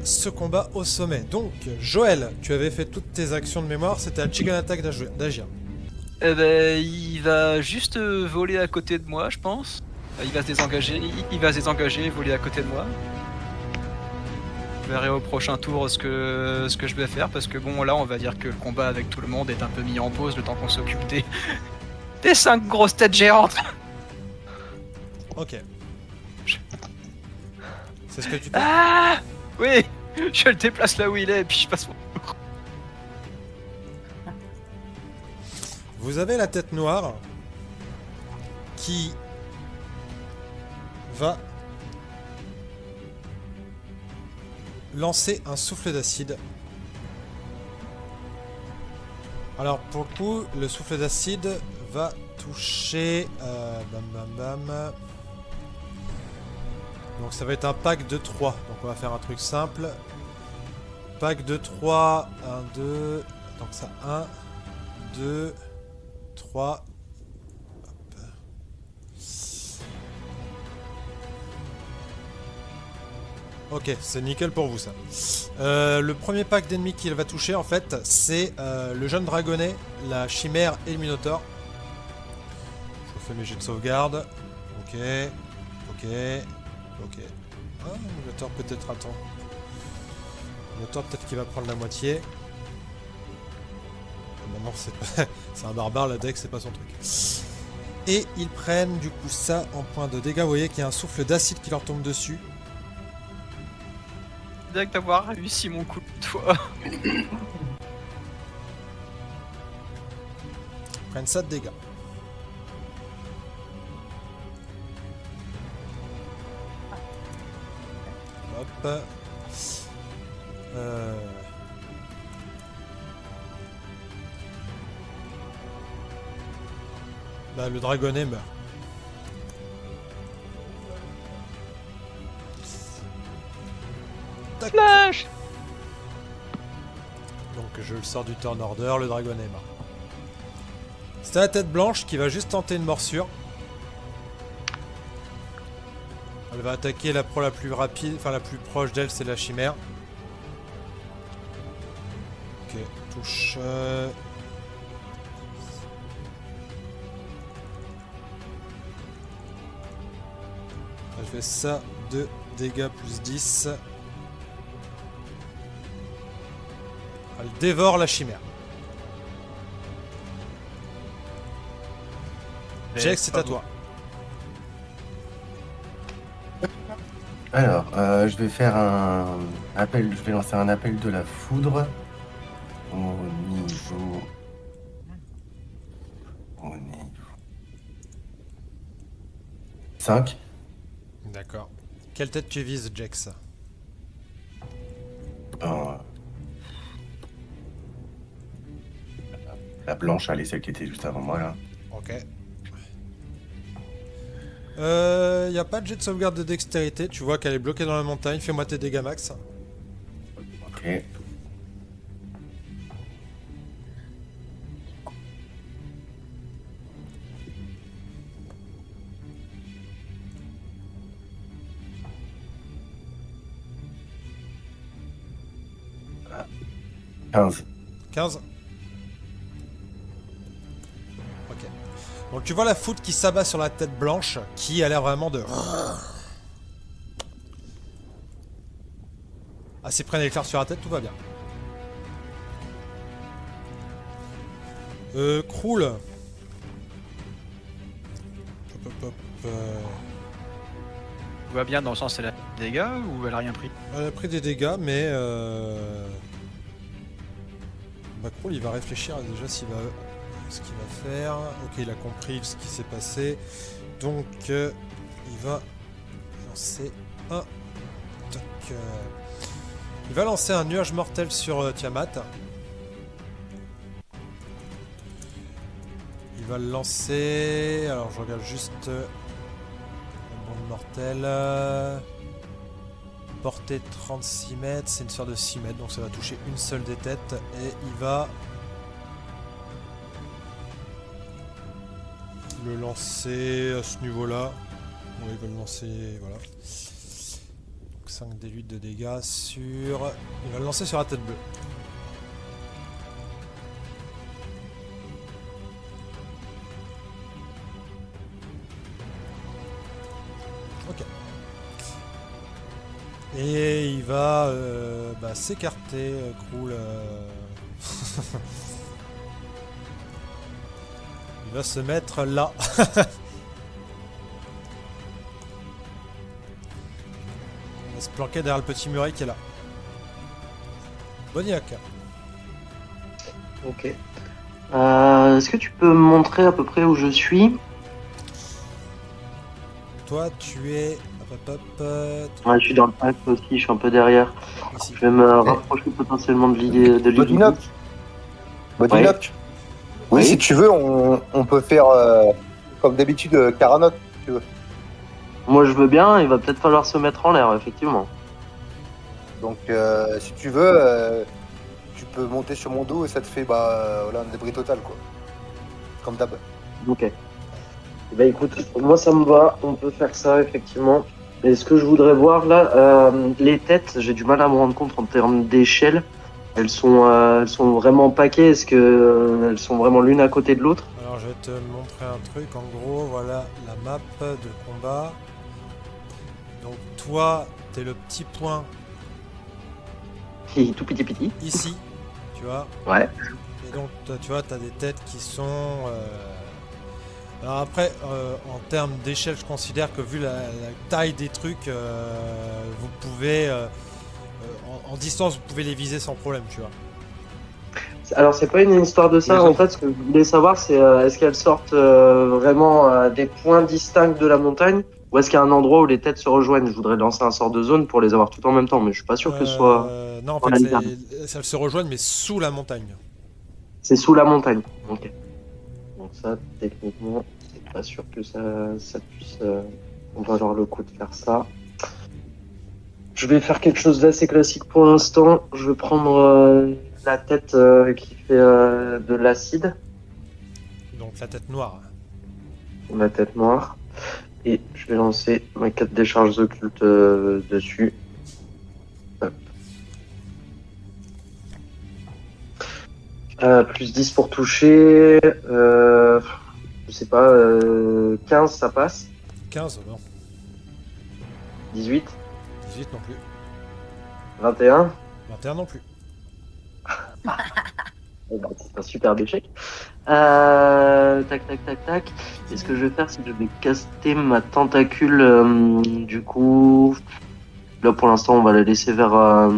ce combat au sommet. Donc, Joël, tu avais fait toutes tes actions de mémoire, c'était un Chicken Attack d'agir. Eh ben, il va juste voler à côté de moi, je pense. Il va se désengager, il va se désengager et voler à côté de moi. Je verrai au prochain tour ce que je vais faire, parce que bon, là, on va dire que le combat avec tout le monde est un peu mis en pause le temps qu'on s'occupe des 5 grosses têtes géantes. Ok. C'est ce que tu fais? Ah oui, je le déplace là où il est et puis je passe mon... Vous avez la tête noire qui va lancer un souffle d'acide. Alors pour le coup, le souffle d'acide va toucher... bam bam bam. Donc ça va être un pack de 3. Donc on va faire un truc simple. Pack de 3. 1, 2. Donc ça 1, 2, 3. Ok, c'est nickel pour vous ça. Le premier pack d'ennemis qu'il va toucher en fait, c'est le jeune dragonnet, la chimère et le minotaure. Je fais mes jets de sauvegarde. Ok, ok, ok. Ah, le minotaure peut-être attend. Le minotaure peut-être qu'il va prendre la moitié. Maintenant c'est pas... c'est un barbare, la deck c'est pas son truc. Et ils prennent du coup ça en point de dégâts. Vous voyez qu'il y a un souffle d'acide qui leur tombe dessus. Bien d'avoir réussi mon coup de fois. Ils prennent ça de dégâts. Hop. Bah, le dragonnet meurt. Tac. Flash. Donc je le sors du turn order, le dragonnet est mort. C'est la tête blanche qui va juste tenter une morsure. Elle va attaquer la pro la plus rapide, enfin la plus proche d'elle, c'est la chimère. Ok, touche. Elle fait ça, 2 dégâts plus 10. Elle dévore la chimère. Jack, c'est à toi. Alors, je vais faire un appel, je vais lancer un appel de la foudre au niveau. Au niveau 5. D'accord. Quelle tête tu vises, Jax? La blanche, elle est celle qui était juste avant moi là. Ok. Y a pas de jet de sauvegarde de dextérité, tu vois qu'elle est bloquée dans la montagne, fais-moi tes dégâts max. Ok. Ah, 15. 15. Ok. Donc tu vois la foudre qui s'abat sur la tête blanche, qui a l'air vraiment de... Ah, s'il prennent l'éclair sur la tête, tout va bien. Krul. Hop, hop, hop, Tout va bien dans le sens elle a des dégâts ou elle a rien pris? Elle a pris des dégâts, mais... Bah, Krul, il va réfléchir à déjà ce qu'il va faire. Ok, il a compris ce qui s'est passé. Donc, il va lancer un... Toc, il va lancer un nuage mortel sur Tiamat. Il va le lancer... Alors, je regarde juste... un bande mortel... Portée 36 mètres, c'est une sphère de 6 mètres, donc ça va toucher une seule des têtes. Et il va... le lancer à ce niveau-là. Ouais, il va le lancer... Voilà. Donc 5 d8 de dégâts sur... Il va le lancer sur la tête bleue. Ok. Et il va s'écarter, Krul. Il va se mettre là. Il va se planquer derrière le petit muret qui est là. Boniac. Ok. Est-ce que tu peux me montrer à peu près où je suis? Toi, tu es... Ouais, je suis dans le pack aussi, je suis un peu derrière. Ici. Je vais me rapprocher potentiellement de l'idée de l'idée. Bodinoc. Bodinoc. Oui, Oui. si tu veux, on peut faire comme d'habitude Karanok, si tu veux. Moi je veux bien, il va peut-être falloir se mettre en l'air, effectivement. Donc si tu veux, tu peux monter sur mon dos et ça te fait voilà, un débris total, quoi. Comme d'hab. Ok. Bah écoute, moi ça me va, on peut faire ça effectivement. Et ce que je voudrais voir là, les têtes, j'ai du mal à me rendre compte en termes d'échelle. Elles sont vraiment paquées. Est-ce que elles sont vraiment l'une à côté de l'autre? Alors je vais te montrer un truc. En gros, voilà la map de combat. Donc toi, t'es le petit point Tout petit. ici, tu vois. Ouais. Et donc toi, tu vois, t'as des têtes qui sont... Alors après, en termes d'échelle, je considère que vu la taille des trucs, vous pouvez... en distance, vous pouvez les viser sans problème, tu vois. Alors c'est pas une histoire de ça. D'accord. En fait, ce que je voulais savoir, c'est est-ce qu'elles sortent vraiment des points distincts de la montagne, ou est-ce qu'il y a un endroit où les têtes se rejoignent? Je voudrais lancer un sort de zone pour les avoir tout en même temps, mais je suis pas sûr que ce soit. Non, en dans la fait, montagne. elles se rejoignent, mais sous la montagne. C'est sous la montagne. Ok. Donc ça, techniquement, c'est pas sûr que ça puisse valoir le coup de faire ça. Je vais faire quelque chose d'assez classique pour l'instant. Je vais prendre la tête qui fait de l'acide, Donc la tête noire. la tête noire, et je vais lancer mes 4 décharges occultes dessus. Hop. Plus 10 pour toucher. Je sais pas, 15 ça passe. 15, non. 18, 18 non plus. 21. 21 non plus. Eh ben, c'est un super échec. Tac. Et ce que je vais faire, c'est que je vais caster ma tentacule. Du coup, là pour l'instant, on va la laisser vers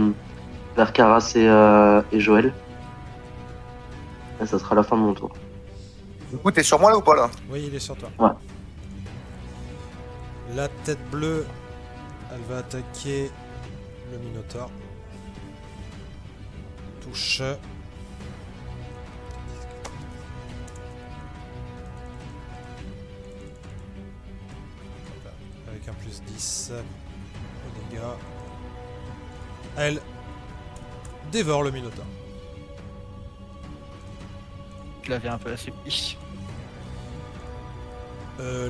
Karas et Joël. Et ça sera la fin de mon tour. Du coup, t'es sur moi là ou pas là? Oui, il est sur toi. Ouais. La tête bleue, elle va attaquer le Minotaure. Touche. Avec un plus 10 au dégâts. Elle dévore le Minotaure. Je l'avais un peu affaibli.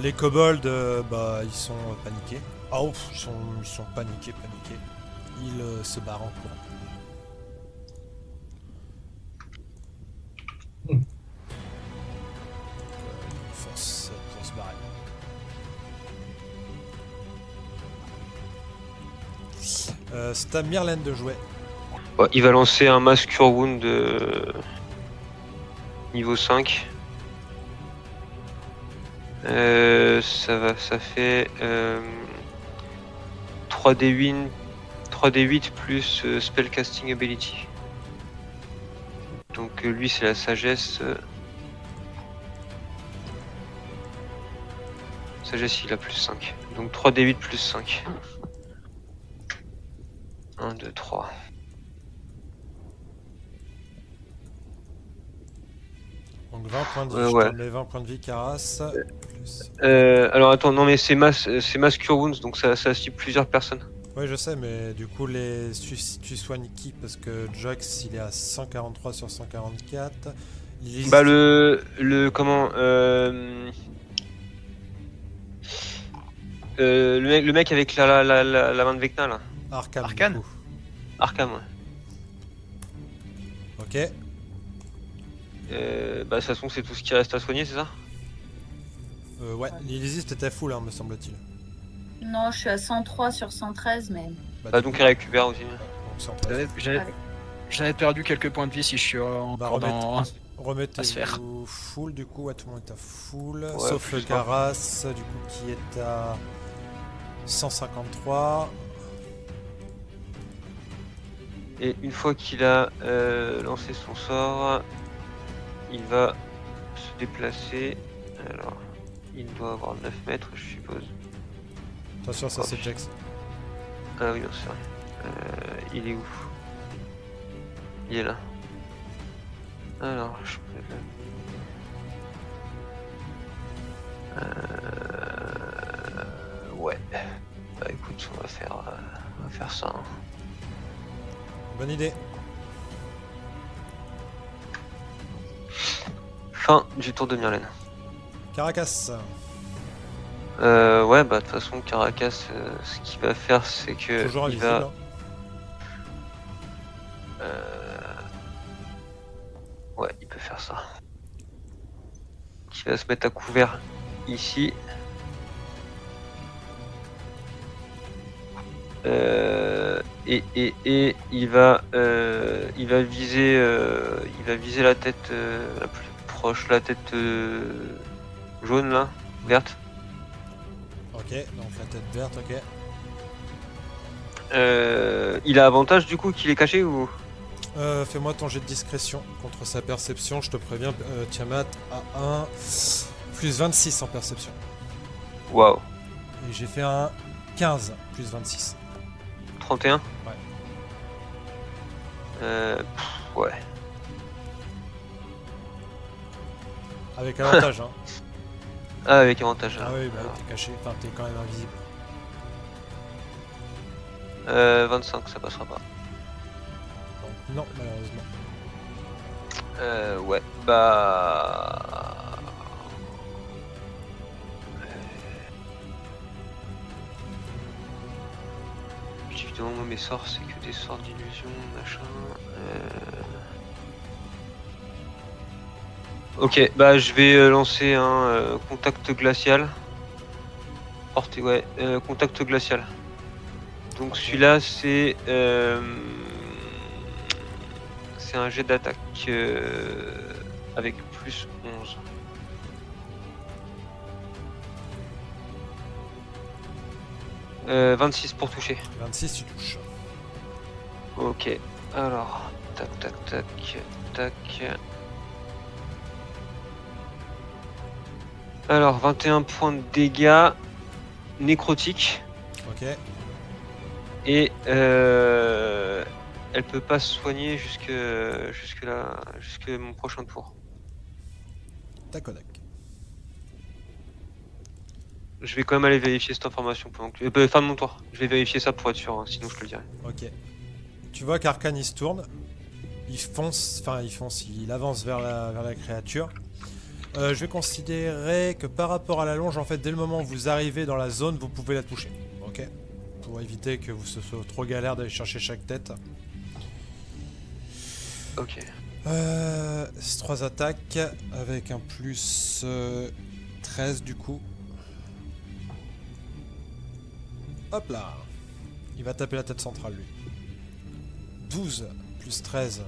Les kobolds, ils sont paniqués. Ah ouf, ils sont paniqués. Ils se barrent en courant. Force pour se barrer. C'est à Myrlène de jouer. Ouais, il va lancer un Mass Cure Wound niveau 5. Ça fait 3d8 plus Spellcasting Ability. Donc lui c'est la sagesse. Sagesse il a plus 5. Donc 3d8 plus 5. 1, 2, 3. Donc 20 points de vie, Ouais. je te mets 20 points de vie Karas. Plus. Alors attends, non mais c'est Mass Cure Wounds, donc ça cible plusieurs personnes. Oui, je sais, mais du coup, tu soignes qui? Parce que Jax, il est à 143 sur 144. Lys- Bah le comment le mec avec la main de Vecna là. Arkham. Arcane. Du coup. Arkham, ouais. Ok. Bah, de toute façon, c'est tout ce qui reste à soigner, c'est ça? Ouais, l'Illysiste était full, hein, me semble-t-il. Non, je suis à 103 sur 113, mais Bah, donc il récupère aussi. donc 113. J'avais perdu quelques points de vie si je suis encore dans... Remettez-vous full, du coup, tout le monde est à full. Ouais, Sauf plus Garas, du coup, qui est à 153. Et une fois qu'il a lancé son sort, il va se déplacer. Alors, il doit avoir 9 mètres, je suppose. Attention, ça Hop. c'est Jax. Ah oui, non, c'est vrai. Il est où? Il est là. Alors, je peux ouais. Bah écoute, on va faire ça. Hein. Bonne idée. Fin du tour de Myrlène. Caracas. Ouais, bah de toute façon, Caracas, ce qu'il va faire, c'est que Toujours il invisible. va. Hein. Ouais, il peut faire ça. Il va se mettre à couvert ici. Et il va viser la tête la plus proche, la tête jaune là, verte. Ok, donc la tête verte, ok. Il a avantage du coup qu'il est caché ou? Fais-moi ton jet de discrétion contre sa perception, je te préviens, Tiamat a 1 plus 26 en perception. Waouh. Et j'ai fait un 15 plus 26. 31. Ouais. Ouais. Avec avantage, hein. Ah, avec avantage. Ah oui, bah t'es caché, enfin t'es quand même invisible. 25, ça passera pas. Donc non, malheureusement. Ouais, bah. Évidemment, moi, mes sorts, c'est que des sorts d'illusion, machin. Ok, bah je vais lancer un contact glacial. Portée, ouais, contact glacial. Donc celui-là, c'est un jet d'attaque avec plus 11. « 26 pour toucher. 26, tu touches. Ok, alors, tac, tac, tac, tac. Alors, 21 points de dégâts nécrotiques. Ok. Et elle peut pas se soigner jusque mon prochain tour. Tac, tac. Je vais quand même aller vérifier cette information pendant que... fin de mon tour. Je vais vérifier ça pour être sûr, hein, sinon je te le dirai. Ok. Tu vois qu'Arcane il se tourne. Il fonce, il avance vers la créature. Je vais considérer que par rapport à la longe, en fait, dès le moment où vous arrivez dans la zone, vous pouvez la toucher. Ok. Pour éviter que ce soit trop galère d'aller chercher chaque tête. Ok. C'est 3 attaques avec un plus 13 du coup. Hop là. Il va taper la tête centrale lui. 12 plus 13.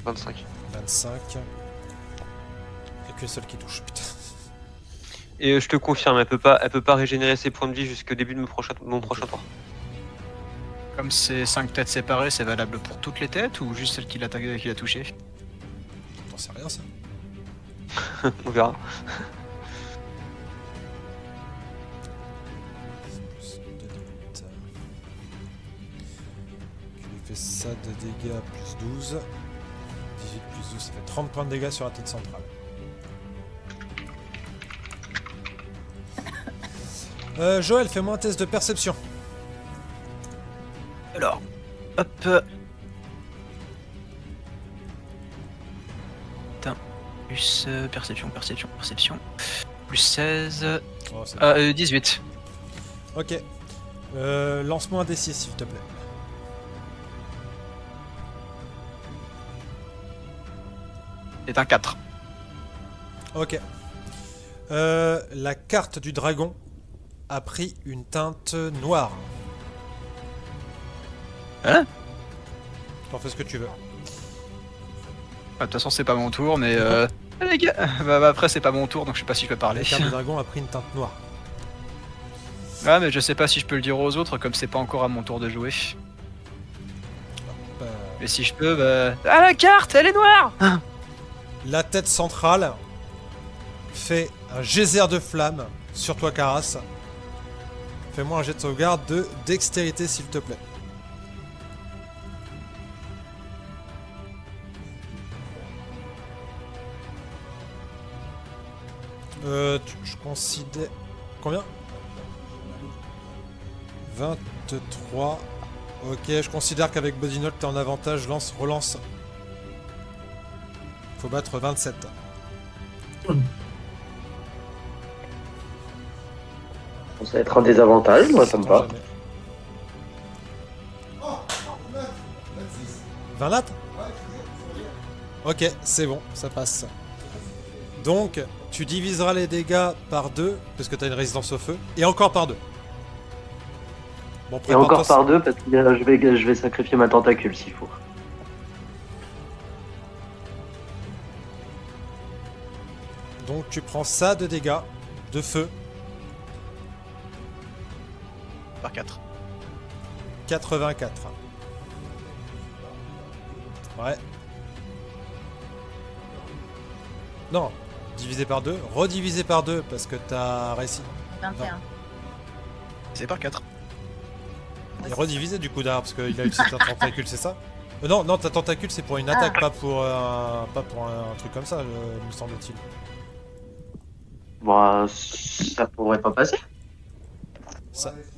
25. 25. Et que seul qui touche, putain. Et je te confirme, elle peut pas régénérer ses points de vie jusqu'au début de mon prochain tour. Comme c'est 5 têtes séparées, c'est valable pour toutes les têtes ou juste celle qui l'a touché? T'en sais rien ça. On verra. Plus 2 de 8. Qui lui fait ça de dégâts plus 12. 18 plus 12, ça fait 30 points de dégâts sur la tête centrale. Joël, fais-moi un test de perception. Alors, hop. Putain. Plus perception. Plus 16. Oh, c'est 18. Ok. Lance-moi un D6 s'il te plaît. C'est un 4. Ok. La carte du dragon a pris une teinte noire. Hein? T'en fais ce que tu veux. De toute façon, c'est pas mon tour, mais les gars, après c'est pas mon tour, donc je sais pas si je peux parler. La carte du dragon a pris une teinte noire. Ah, mais je sais pas si je peux le dire aux autres, comme c'est pas encore à mon tour de jouer. Euh, Mais si je peux, bah... Ah, la carte, elle est noire! La tête centrale fait un geyser de flammes sur toi, Karas. Fais-moi un jet de sauvegarde de dextérité, s'il te plaît. Je considère... Combien? 23. Ok, je considère qu'avec Body Note, t'es en avantage. Relance. Faut battre 27. Ça va être un désavantage, moi ça me va. Jamais. 20 lattes? Ok, c'est bon, ça passe. Donc, tu diviseras les dégâts par 2, parce que tu as une résistance au feu, et encore par 2. Bon, Et encore prépare-toi- par 2 parce que je vais sacrifier ma tentacule s'il faut. Donc, tu prends ça de dégâts, de feu, Par 4. 84. Ouais. Non, divisé par 2, redivisé par 2, parce que t'as réussi. 21. C'est par 4. Et redivisé du coup derrière, parce qu'il a utilisé ta tentacule, c'est ça? Non, non, ta tentacule c'est pour une attaque, pas pour un truc comme ça, me semble-t-il. Bon, ça pourrait pas passer.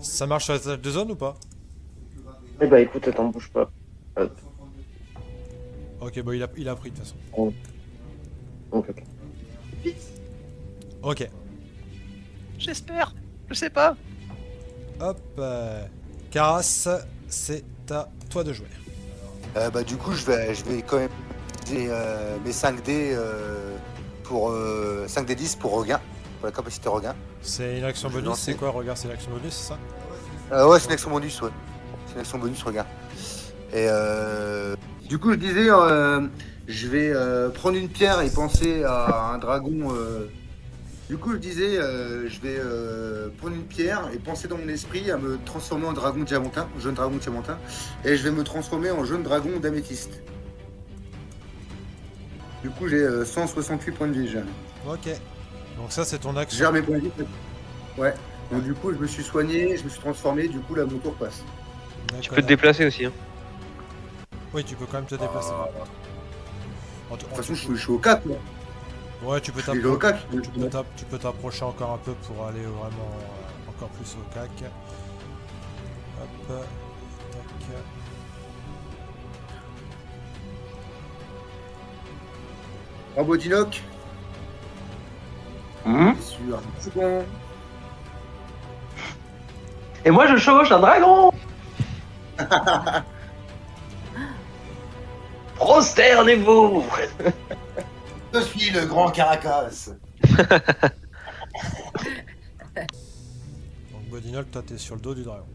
Ça marche sur les attaques de zone ou pas? Eh bah écoute, attends, bouge pas. Ok, bon, il a pris de toute façon. Donc, ok. Ok, J'espère. Je sais pas. hop. Karas, c'est à toi de jouer. Bah du coup je vais quand même utiliser mes 5D pour 5D10 pour regain, pour la capacité regain. C'est une action Je vais bonus, lancer. c'est quoi? Regarde, c'est l'action bonus, c'est ça? Ouais, c'est une action bonus, ouais. C'est une action bonus regain. Et du coup je disais je vais prendre une pierre et penser à un dragon. Du coup je disais je vais prendre une pierre et penser dans mon esprit à me transformer en dragon diamantin, jeune dragon diamantin, et je vais me transformer en jeune dragon d'améthyste. Du coup j'ai 168 points de vie. Ok. Donc ça c'est ton Je action. gère mes points de vie. Ouais. Donc du coup je me suis soigné, je me suis transformé, du coup là mon tour passe. Tu D'accord. peux te déplacer aussi. Hein. Oui, tu peux quand même te déplacer. De toute façon je suis au 4 là. Ouais, tu peux Je suis au t'approcher. 4. Tu peux t'approcher encore un peu pour aller vraiment encore plus au cac. Hop. Tac. Bravo Dinoc. Mhm. Sûr. C'est bon. Et moi je chevauche un dragon. Prosternez-vous. Je suis le grand Caracas. Donc Bodinol, toi t'es sur le dos du dragon.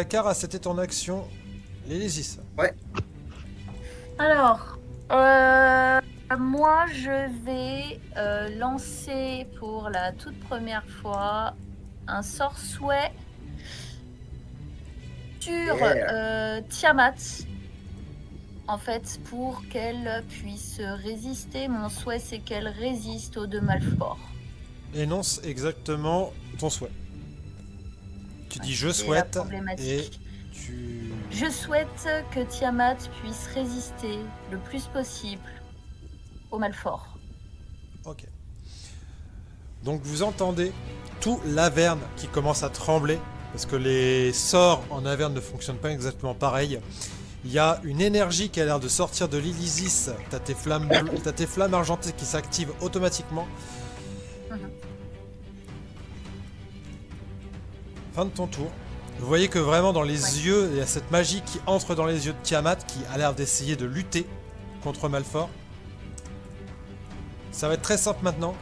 Kara, c'était ton action. Lélésis. Alors, moi je vais lancer pour la toute première fois un sort souhait sur Tiamat. En fait, pour qu'elle puisse résister, mon souhait c'est qu'elle résiste aux deux malforts. Énonce exactement ton souhait. Tu dis je C'est la souhaite et problématique. tu... Je souhaite que Tiamat puisse résister le plus possible aux malforts. Ok. Donc vous entendez tout l'Averne qui commence à trembler parce que les sorts en Averne ne fonctionnent pas exactement pareil. Il y a une énergie qui a l'air de sortir de l'Ilisis. T'as tes flammes argentées qui s'activent automatiquement. Mhm. fin de ton tour. Vous voyez que vraiment dans les Ouais. yeux, il y a cette magie qui entre dans les yeux de Tiamat qui a l'air d'essayer de lutter contre Malfort. Ça va être très simple maintenant.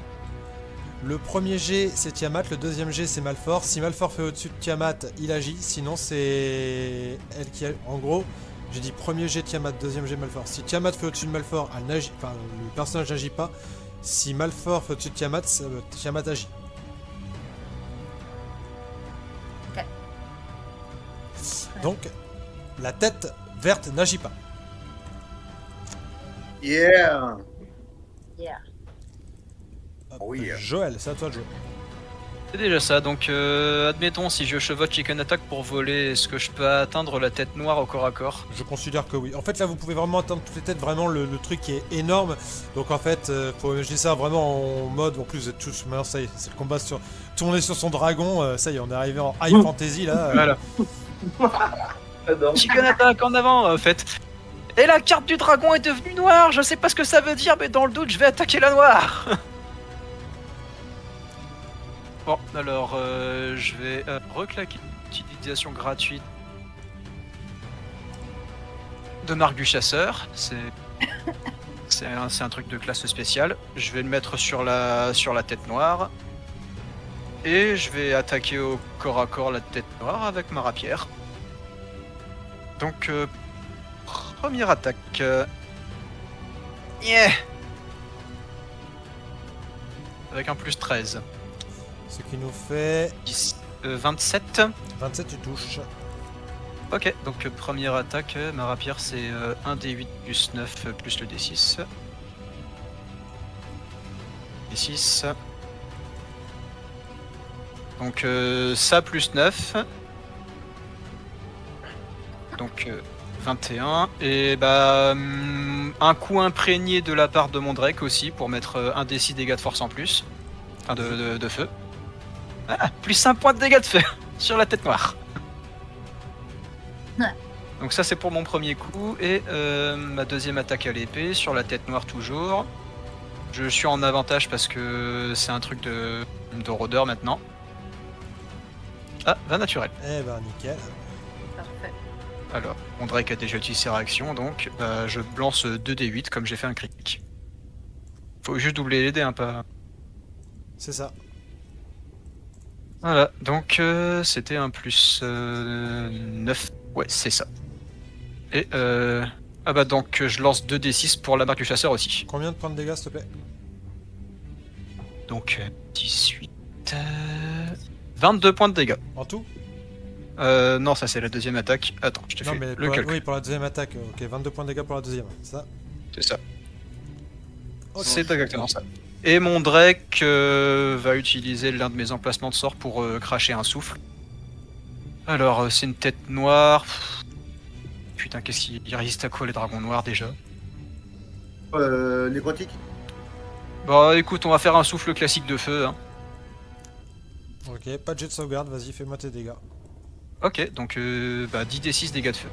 Le premier jet c'est Tiamat, le deuxième jet c'est Malfort. Si Malfort fait au-dessus de Tiamat, il agit. Sinon c'est elle qui agit. En gros, j'ai dit premier jet Tiamat, deuxième jet Malfort. Si Tiamat fait au-dessus de Malfort, elle n'agit, enfin, le personnage n'agit pas. Si Malfort fait au-dessus de Tiamat, Tiamat agit. Ok. Donc, la tête verte n'agit pas. Yeah. Yeah. Hop, Oh yeah. Joël, c'est à toi de jouer. C'est déjà ça, donc admettons si je chevauche Chicken Attack pour voler, est-ce que je peux atteindre la tête noire au corps à corps? Je considère que oui. En fait, là, vous pouvez vraiment atteindre toutes les têtes. Vraiment, le truc qui est énorme. Donc, en fait, je dis ça vraiment en mode. En plus, vous êtes tous. Maintenant, ça y est, c'est le combat sur. Tout le monde est sur son dragon. Ça y est, on est arrivé en high fantasy là. Voilà. J'adore. Chicken Attack en avant en fait. Et la carte du dragon est devenue noire, je sais pas ce que ça veut dire, mais dans le doute, je vais attaquer la noire. Bon, alors je vais reclaquer l'utilisation gratuite de marque du chasseur. C'est un truc de classe spéciale. Je vais le mettre sur la tête noire. Et je vais attaquer au corps à corps la tête noire avec ma rapière. Donc, première attaque. Yeah. Avec un plus 13. Ce qui nous fait 27. 27, tu touches. Ok, donc première attaque, ma rapière c'est 1d8 plus 9 plus le d6. D6. Donc ça plus 9. Donc 21. Et bah un coup imprégné de la part de mon Drake aussi pour mettre un d6 dégâts de force en plus. Enfin de feu. Ah, plus 1 point de dégâts de feu sur la tête noire. Ouais. Donc ça c'est pour mon premier coup. Et ma deuxième attaque à l'épée sur la tête noire toujours. Je suis en avantage parce que c'est un truc de rôdeur maintenant. Ah, 20 naturel. Eh ben, nickel. Parfait. Alors, mon Drake a déjà utilisé ses réactions, donc je lance 2d8 comme j'ai fait un critique. Faut juste doubler les dés, hein, pas... C'est ça. Voilà, donc c'était un plus 9. Ouais, c'est ça. Et ah bah donc je lance 2d6 pour la marque du chasseur aussi. Combien de points de dégâts, s'il te plaît? Donc 18... 22 points de dégâts. En tout? Non, ça c'est la deuxième attaque. Attends, je te Non, fais mais le pour calcul. oui, pour la deuxième attaque. Ok, 22 points de dégâts pour la deuxième. C'est ça? C'est ça. Ok. C'est exactement ça. Et mon Drake va utiliser l'un de mes emplacements de sort pour cracher un souffle. Alors, c'est une tête noire. Putain, qu'est-ce qu'il résiste à quoi les dragons noirs déjà? Nécrotique. Bah écoute, on va faire un souffle classique de feu. Hein. Ok, pas de jet de sauvegarde, vas-y, fais-moi tes dégâts. Ok, donc 10d6 dégâts de feu.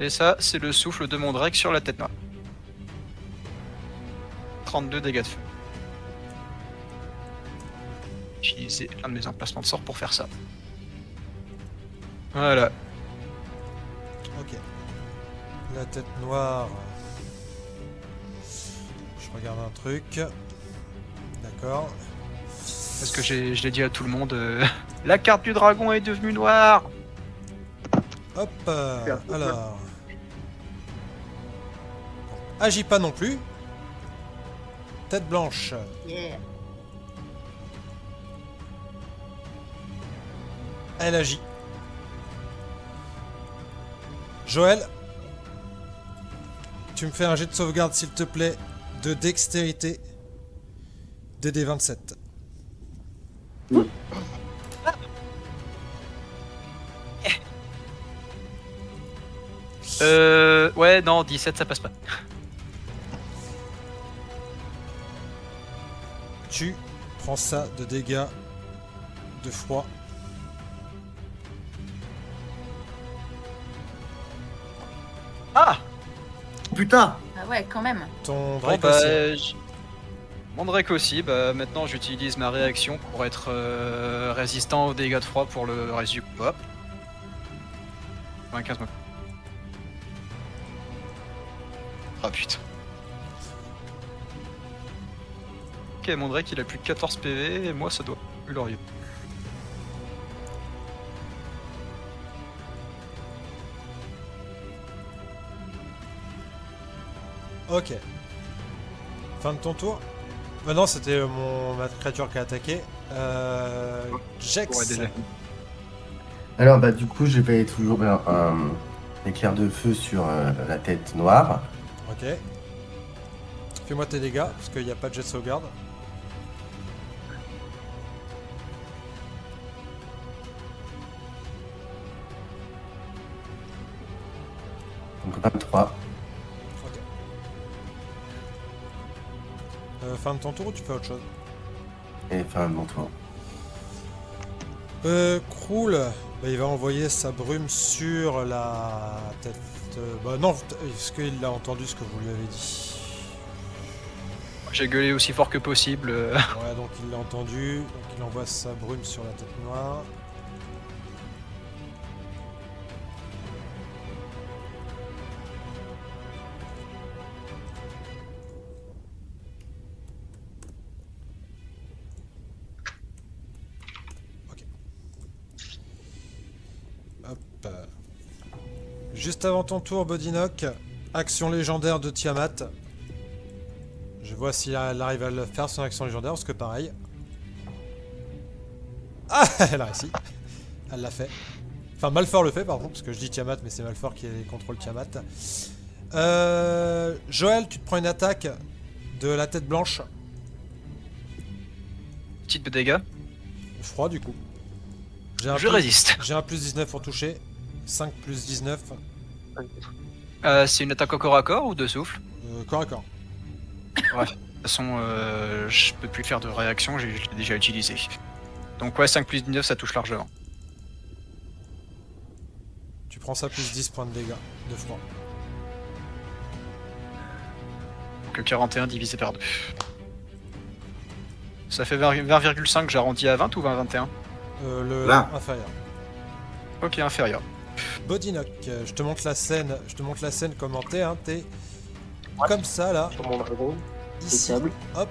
Et ça, c'est le souffle de mon Drake sur la tête noire. 32 dégâts de feu. Utiliser un de mes emplacements de sort pour faire ça. Voilà. Ok. La tête noire. Je regarde un truc. D'accord. Parce que je l'ai dit à tout le monde, la carte du dragon est devenue noire. Hop, alors. Agis pas non plus. Tête blanche. Yeah. Elle agit. Joël, tu me fais un jet de sauvegarde s'il te plaît de dextérité DD27. Ouais, non, 17 ça passe pas. Tu prends ça de dégâts de froid. Ah Putain. Ah ouais, quand même. Ton bon, Drake bah, aussi. Mandrake aussi, bah maintenant j'utilise ma réaction pour être résistant aux dégâts de froid pour le reste du combat. 15 mois. Ah putain. Ok, Mandrake il a plus que 14 PV et moi ça doit être glorieux. Ok. Fin de ton tour. Non, c'était ma créature qui a attaqué. Jex. Ouais, déjà. Alors, bah, du coup, je vais toujours un éclair de feu sur la tête noire. Ok. Fais-moi tes dégâts, parce qu'il n'y a pas de jet de sauvegarde. Donc, 23. Ok. Fin de ton tour ou tu fais autre chose? Et fin de mon tour. Krul, bah, il va envoyer sa brume sur la tête. Bah non, est-ce qu'il a entendu ce que vous lui avez dit? J'ai gueulé aussi fort que possible. Ouais, donc il l'a entendu. Donc il envoie sa brume sur la tête noire. Ok. Hop. Juste avant ton tour, Bodynock, action légendaire de Tiamat. Je vois si elle arrive à le faire, son action légendaire, parce que pareil. Ah, elle a réussi. Elle l'a fait. Enfin, Malfort le fait, pardon, parce que je dis Tiamat, mais c'est Malfort qui contrôle Tiamat. Joël, tu te prends une attaque de la tête blanche. Petite de dégâts. Froid, du coup. Je résiste. J'ai un plus 19 pour toucher. 5 plus 19. C'est une attaque au corps à corps ou de souffle? Corps à corps. Ouais. De toute façon, je peux plus faire de réaction, je l'ai déjà utilisé. Donc ouais, 5 plus 19, ça touche largement. Tu prends ça plus 10 points de dégâts de froid. Donc 41 divisé par 2. Ça fait 20,5, j'arrondis à 20 ou 20,21? Le Là. inférieur. Ok, inférieur. Bodynock, je te montre la scène commentée, hein, t'es comme ça là, Sur mon dragon. ici, Impeccable. hop,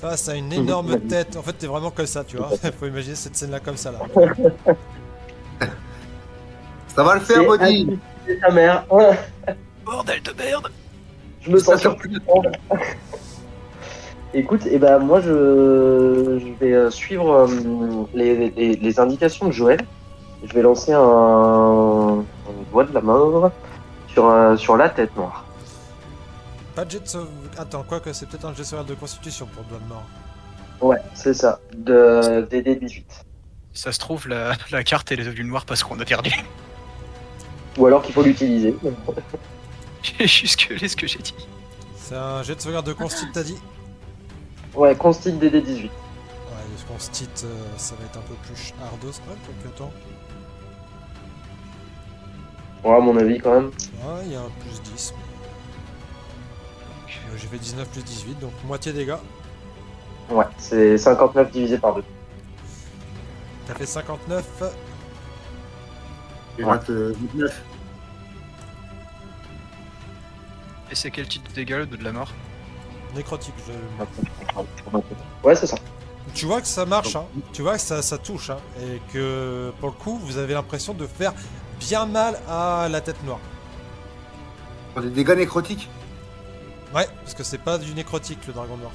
face à une énorme tête. En fait, t'es vraiment comme ça, tu vois. Faut imaginer cette scène là comme ça là. Ça va le faire, C'est Body. c'est ta mère. Ouais. Bordel de merde! Je me sens surpris. Écoute, et ben moi je vais suivre les indications de Joël. Je vais lancer un doigt de la mort sur la tête noire. Pas de jet de sauve... Attends, quoi que c'est peut-être un jet de sauvegarde de constitution pour le doigt de mort. Ouais, c'est ça. De DD18. Si ça se trouve, la carte elle est devenue noire parce qu'on a perdu. Ou alors qu'il faut l'utiliser. J'ai juste gueulé ce que j'ai dit. C'est un jet de sauvegarde de constit, t'as dit? Ouais, constit DD18. Ouais, le constit, ça va être un peu plus hardos. Ouais, donc attends. Ouais, à mon avis quand même. Ouais, il y a un plus 10. J'ai fait 19 plus 18, donc moitié dégâts. Ouais, c'est 59 divisé par 2. T'as fait 59. Il rate 19. Et c'est quel type de dégâts le de la mort? Nécrotique. Ouais, c'est ça. Tu vois que ça marche, hein. Tu vois que ça touche, hein. Et que pour le coup, vous avez l'impression de faire bien mal à la tête noire. Des dégâts nécrotiques. Ouais, parce que c'est pas du nécrotique le dragon noir.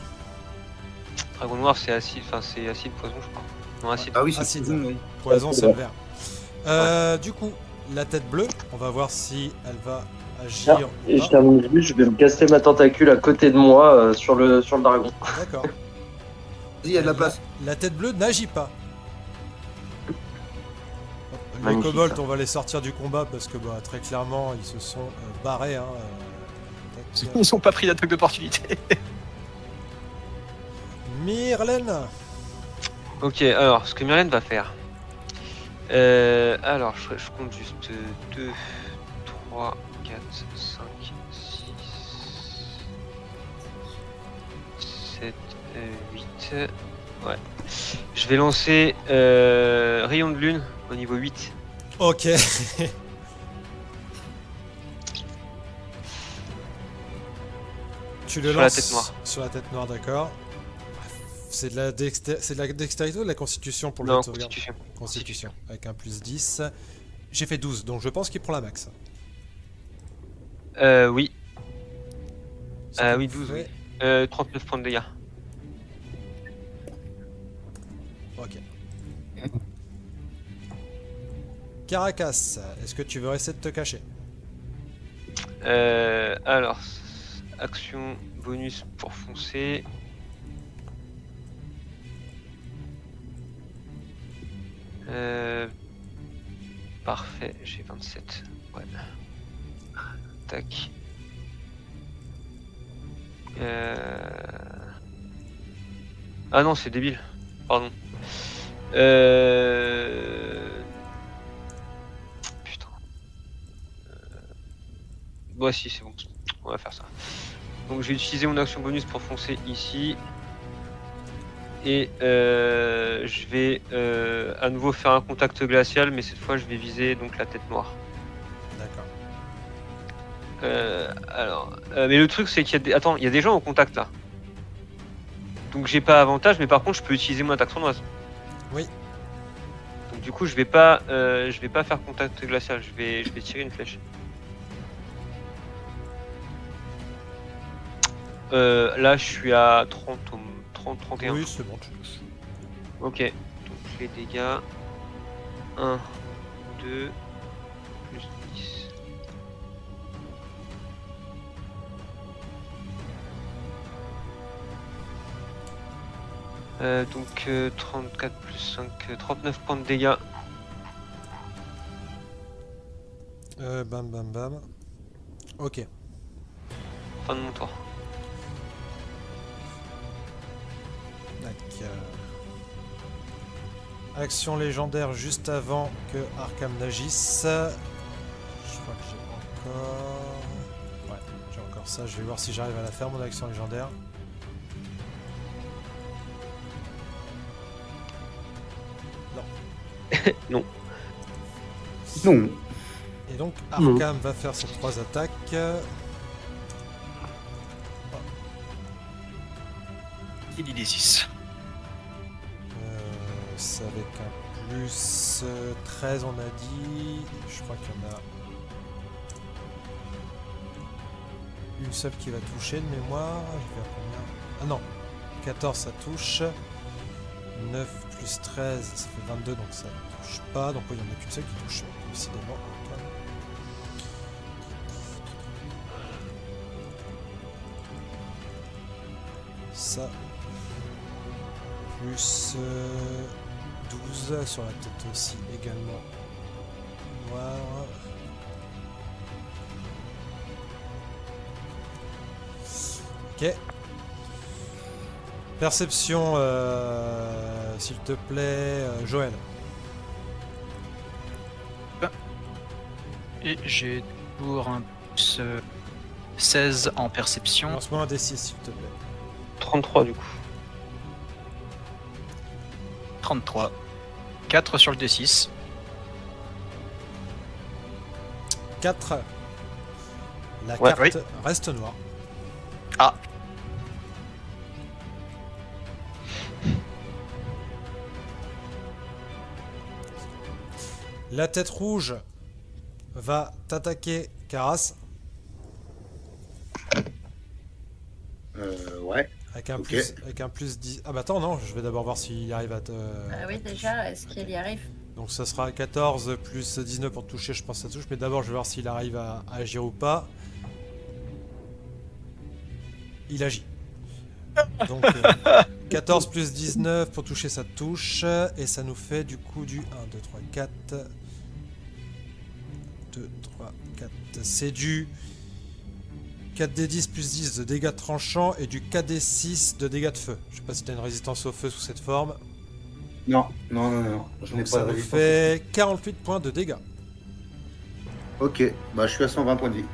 Dragon noir, c'est acide, enfin c'est acide poison, je crois. Non, acide. Ah oui, c'est Acide. poison, oui. Poison, c'est le vert. Du coup, la tête bleue, on va voir si elle va agir. Et ou je termine juste, je vais me caster ma tentacule à côté de moi sur le dragon. pas. D'accord. Il y a de la place. La tête bleue n'agit pas. Hop, les Magnifique, kobolds, ça. on va les sortir du combat parce que bah, très clairement, ils se sont barrés. Hein, tac. Ils ont pas pris d'attaque d'opportunité. Myrlène. Ok, alors ce que Myrlène va faire. Alors je compte juste 2, 3, 4, 5, 6, 7, 8. Ouais. Je vais lancer Rayon de Lune au niveau 8. Ok. Tu le Sur la lances tête noire. sur la tête noire, d'accord. C'est de la dextérité ou de la constitution pour le Non, jet de sauvegarde? Constitution. Constitution, avec un plus 10. J'ai fait 12, donc je pense qu'il prend la max. Oui. Ça Oui, nous 12, fait- oui. 39 points de dégâts. Ok. Caracas, est-ce que tu veux essayer de te cacher? Alors, action bonus pour foncer. Parfait, j'ai 27. Ouais. Tac. Ah non, c'est débile. Pardon. Putain. Bon, si, c'est bon. On va faire ça. Donc, je vais utiliser mon action bonus pour foncer ici. Et je vais à nouveau faire un contact glacial, mais cette fois, je vais viser donc la tête noire. D'accord. Mais le truc, c'est qu'il y a des... Attends, il y a des gens au contact là. Donc j'ai pas avantage, mais par contre je peux utiliser mon attaque sournoise. Oui. Donc du coup je vais pas faire contact glacial, je vais tirer une flèche. Là je suis à 31. Oui, c'est bon, tu touches. Ok, donc les dégâts. 1, 2, plus 10. Donc 34 plus 5, 39 points de dégâts. Bam bam bam. Ok. Fin de mon tour. Tac. Action légendaire juste avant que Arkham n'agisse. Je crois que j'ai encore... Ouais, j'ai encore ça. Je vais voir si j'arrive à la faire, mon action légendaire. Non. Non. Et donc Arkham va faire ses 3 attaques. Il y des 6. C'est avec un plus 13 on a dit. Je crois qu'il y en a une seule qui va toucher de mémoire. Je vais à combien? Ah non, 14 ça touche. 9 plus 13 ça fait 22 donc ça touche pas. Donc oui, il n'y en a qu'une seule qui touche. Décidément. Ça. Plus 12 sur la tête aussi également. Noir. Ok. Perception, s'il te plaît, Joël. Et j'ai pour un plus 16 en perception. Lance-moi un D6 s'il te plaît. 33 du coup. 33. 4 sur le D6. 4. La Ouais, carte reste noire. Ah. La tête rouge va t'attaquer, Caras, Ouais. avec un, Ok. avec un plus 10. Ah bah attends, non, je vais d'abord voir s'il arrive à te... Ah oui, déjà, est-ce qu'il y arrive? Donc ça sera 14 plus 19 pour te toucher, je pense que ça touche, mais d'abord je vais voir s'il arrive à agir ou pas. Il agit. Donc 14 plus 19 pour toucher, ça touche, et ça nous fait du coup du 1, 2, 3, 4... 2, 3, 4... C'est du 4d10 plus 10 de dégâts tranchants et du 4d6 de dégâts de feu. Je sais pas si tu as une résistance au feu sous cette forme. Non. Je n'ai Donc pas ça de nous résistance. fait 48 points de dégâts. Ok. Bah, je suis à 120 points de vie.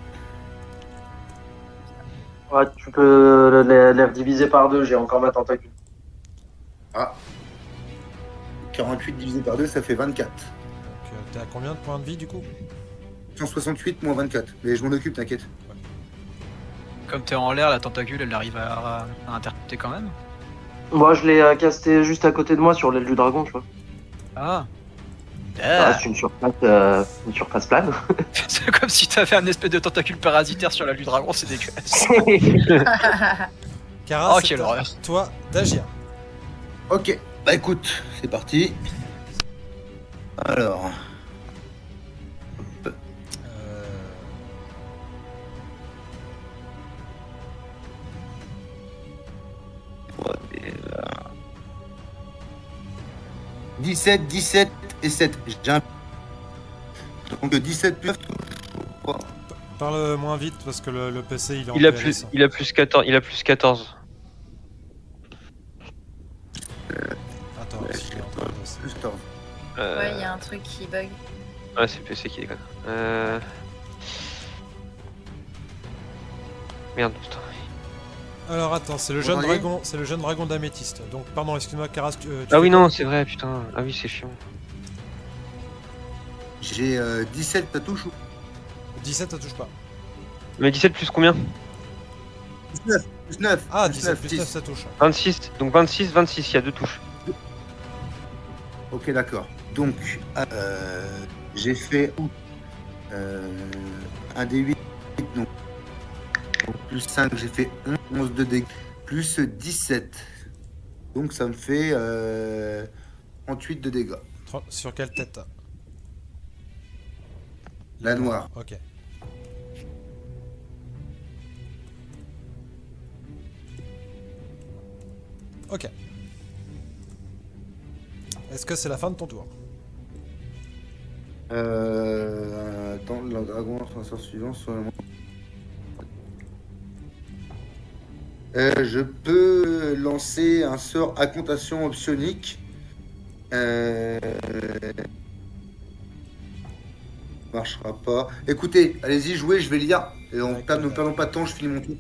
Ouais, tu peux les rediviser par 2, j'ai encore ma tentacule. Ah. 48 divisé par 2, ça fait 24. Donc t'es à combien de points de vie du coup? 168 moins 24. Mais je m'en occupe, t'inquiète. Comme t'es en l'air, la tentacule, elle arrive à intercepter quand même. Moi, je l'ai casté juste à côté de moi sur l'aile du dragon, tu vois. Ah. Ça reste une surface plane. C'est comme si t'avais un espèce de tentacule parasitaire sur la du dragon, c'est dégueulasse. Kara, Oh, c'est quelle à horreur. toi d'agir. Ok, bah écoute, c'est parti. Alors, Euh, 17, 17 et 7. J'ai un... Donc 17 plus 9. Parle moins vite parce que le PC il est en Il a PLS. plus 14. Il a plus 14. Attends, je suis en train de- Plus 14. Ouais, il y a un truc qui bug. Ouais, c'est le PC qui déconne. Merde, putain. Alors attends, c'est le Vous jeune entendez dragon, c'est le jeune dragon d'améthyste. Donc pardon, excuse-moi Karas, tu Ah oui, fais quoi? non, c'est vrai, putain. Ah oui, c'est chiant. J'ai 17, ça touche ou 17 ça touche pas. Mais 17 plus combien? 19, plus 9. Ah, plus 17 plus 9 10. ça touche. 26. Donc 26, 26, il y a 2 touches. Ok, d'accord. Donc, j'ai fait un des 8, donc plus 5, j'ai fait 11 de dégâts, plus 17. Donc ça me fait 38 de dégâts. Sur quelle tête? La noire. Ok. Ok. Est-ce que c'est la fin de ton tour? Attends, le dragon sur le sort suivant sur le... Je peux lancer un sort à comptation optionique. Marchera pas. Écoutez, allez-y, jouez, je vais lire. Et on D'accord. ne perdons pas de temps, je finis mon tour.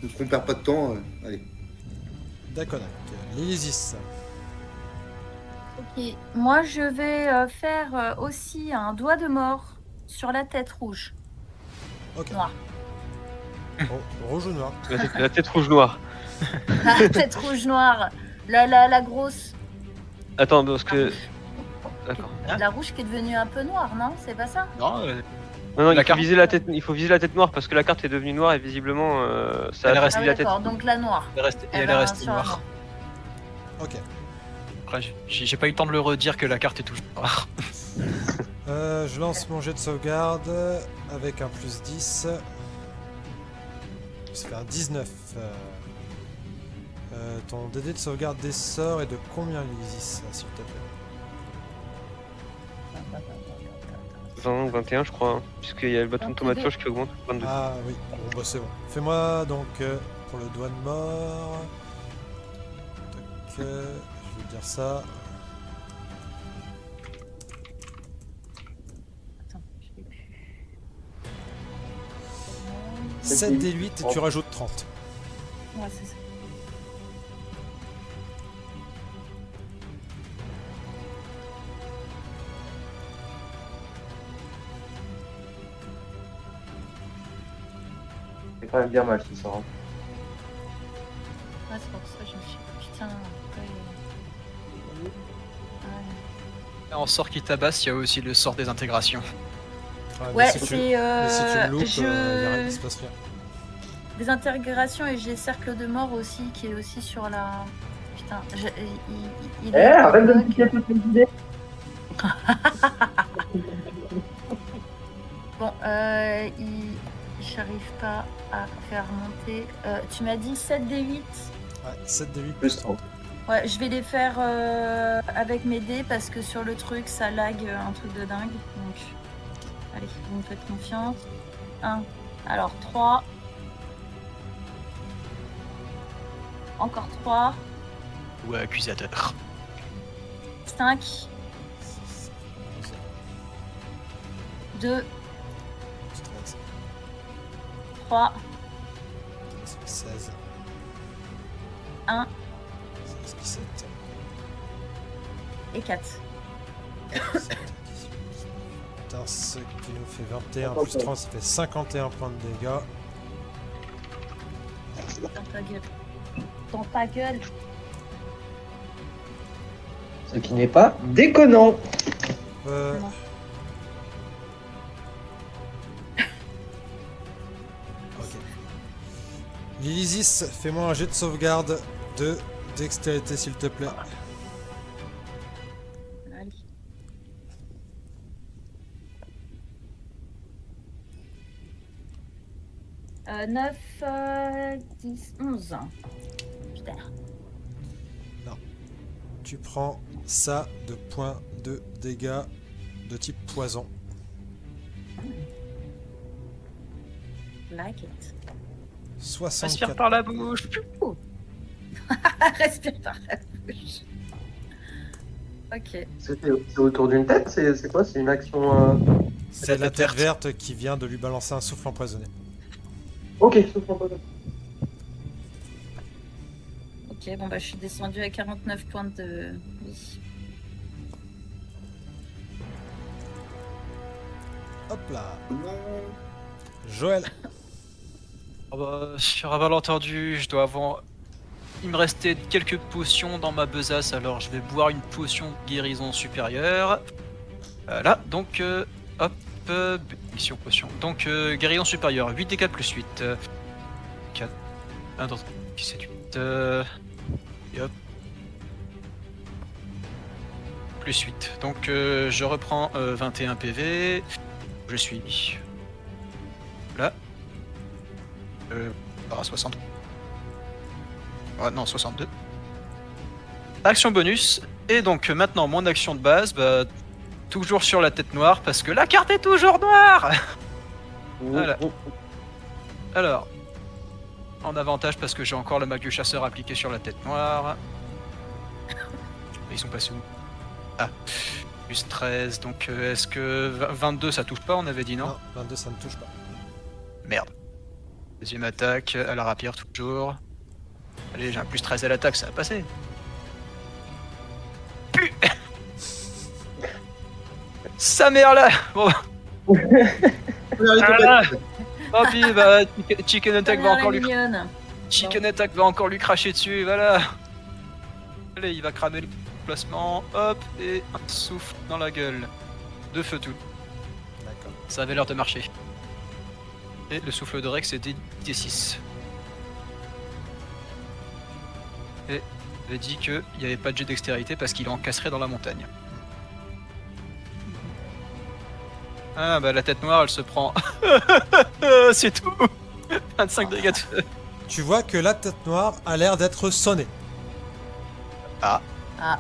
Donc on perd pas de temps. Allez. D'accord. L'Elysis. Ok, moi je vais faire aussi un doigt de mort sur la tête rouge. Ok. Noir. Rouge ou noir? La tête rouge-noire. La tête rouge noire. La grosse. Attends, parce que. D'accord. La rouge qui est devenue un peu noire, non? C'est pas ça? Non, Non, La il faut carte. viser la tête. Il faut viser la tête noire parce que la carte est devenue noire et visiblement ça Elle a reste- facilité Ah oui, la tête. d'accord, donc la noire. elle est restée sur un noire. Ok. Après, j'ai pas eu le temps de le redire que la carte est toujours noire. Je lance mon jet de sauvegarde avec un plus 10. Ça fait un 19. Ton DD de sauvegarde des sorts est de combien, l'Elysis, s'il te plaît? 20, 21, je crois. Hein, puisqu'il y a le bâton de Ok. tomate qui augmente. 22. Ah oui, bon bah c'est bon. Fais-moi donc pour le doigt de mort. Tac, je vais dire ça. Attends, je l'ai plus. 7 des 8 et tu rajoutes 30. Ouais, c'est ça. C'est quand même bien mal ce sort. Ouais, c'est pour ça que je me suis dit, putain, pourquoi il- Ouais. En sort qui tabasse, il y a aussi le sort des intégrations. Ah, mais Ouais, si tu- c'est mais si tu le loupes, je... il se passe rien. des intégrations et j'ai cercle de mort aussi qui est aussi sur la. Putain, il est arrête de me bug. piquer toutes les idées. Bon, j'arrive pas à faire monter. Tu m'as dit 7 des 8. Ouais, 7 des 8 Plus 30. Ouais, je vais les faire avec mes dés parce que sur le truc ça lag un truc de dingue. Donc, allez, vous me faites confiance. 1, alors 3. Encore 3. Ou accusateur. 5, 2, 3, 16. 1 16, 17. et 4. 17, 18, 14, ce qui nous fait 21 plus 30, ça fait 51 points de dégâts. Dans ta gueule. Dans ta gueule. Ce qui n'est pas déconnant. Non. Ok. Lilisis, fais-moi un jet de sauvegarde de dextérité, s'il te plaît. Allez. Euh, 9, 10, 11. Putain. Tu prends ça de points de dégâts de type poison. Like it. Respire 64. par la bouche. Respire par la bouche. Ok. C'est autour d'une tête, c'est quoi? C'est une action. C'est la tête verte qui vient de lui balancer un souffle empoisonné. Ok, je comprends pas. Ok, bon bah je suis descendue à 49 points de vie. Hop là. Joël. Ah bah, sur un malentendu, je dois avoir. Il me restait quelques potions dans ma besace, alors je vais boire une potion de guérison supérieure. Voilà, donc hop, mission potion. Donc guérison supérieure, 8 dégâts plus 8. 4, 1, 2, 7, 8. Et hop. Plus 8. Donc je reprends 21 PV. Je suis là. À 60. Ouais, non, 62. Action bonus. Et donc maintenant mon action de base, bah, toujours sur la tête noire parce que la carte est toujours noire. Voilà. Alors, en avantage parce que j'ai encore le mague chasseur appliqué sur la tête noire. Ils sont passés où? Ah, plus 13, donc est-ce que 22 ça touche pas, on avait dit non? Non, 22 ça ne touche pas. Merde. Deuxième attaque, à la rapière toujours. Allez, j'ai un plus 13 à l'attaque, ça va passer. Sa mère là. Bon. Ah, oh puis bah Chicken Attack va encore lui Chicken Attack va encore lui cracher dessus, voilà. Allez, il va cramer le placement, hop, et un souffle dans la gueule. De feu tout. D'accord. Ça avait l'air de marcher. Et le souffle de Rex c'était D6. Et il avait dit qu'il n'y avait pas de jet dextérité parce qu'il encasserait dans la montagne. Ah bah la tête noire elle se prend. C'est tout. 25 dégâts de feu. Tu vois que la tête noire a l'air d'être sonnée. Ah. Ah.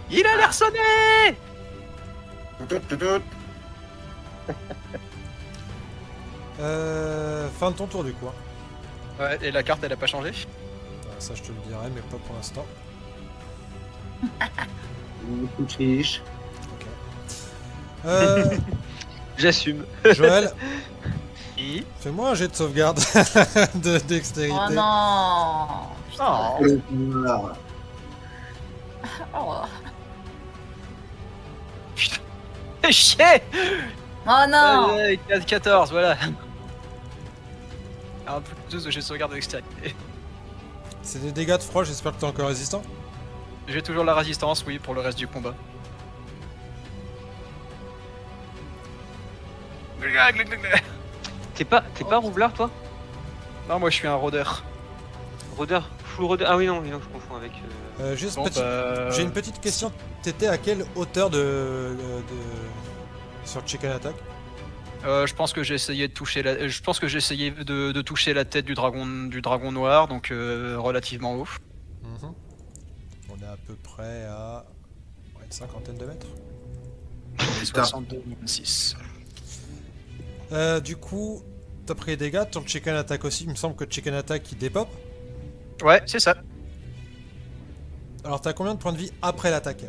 Il a l'air sonné. Fin de ton tour du coup. Ouais, et la carte elle a pas changé. Ça je te le dirai, mais pas pour l'instant. Chiche. Ok. J'assume. Joël, Et... fais-moi un jet de sauvegarde de dextérité. Oh non. Oh. Voilà. Oh, Fais chier. oh non. 14, voilà. Un peu plus de jet de sauvegarde de dextérité. C'est des dégâts de froid, j'espère que t'es encore résistant. J'ai toujours la résistance, oui, pour le reste du combat. T'es pas roublard toi? Non, moi je suis un rôdeur. Rôdeur? Full rôdeur? Ah oui non, je confonds avec... Juste Bon, j'ai une petite question. T'étais à quelle hauteur sur Chicken Attack? Je pense que j'ai essayé de toucher la... Je pense que j'ai essayé de toucher la tête du dragon noir, donc relativement haut. Mhm. On est à peu près à une cinquantaine de mètres. 62, 26. Du coup, t'as pris les dégâts. Ton Chicken Attack aussi. Il me semble que Chicken Attack il dépop. Ouais, c'est ça. Alors t'as combien de points de vie après l'attaque?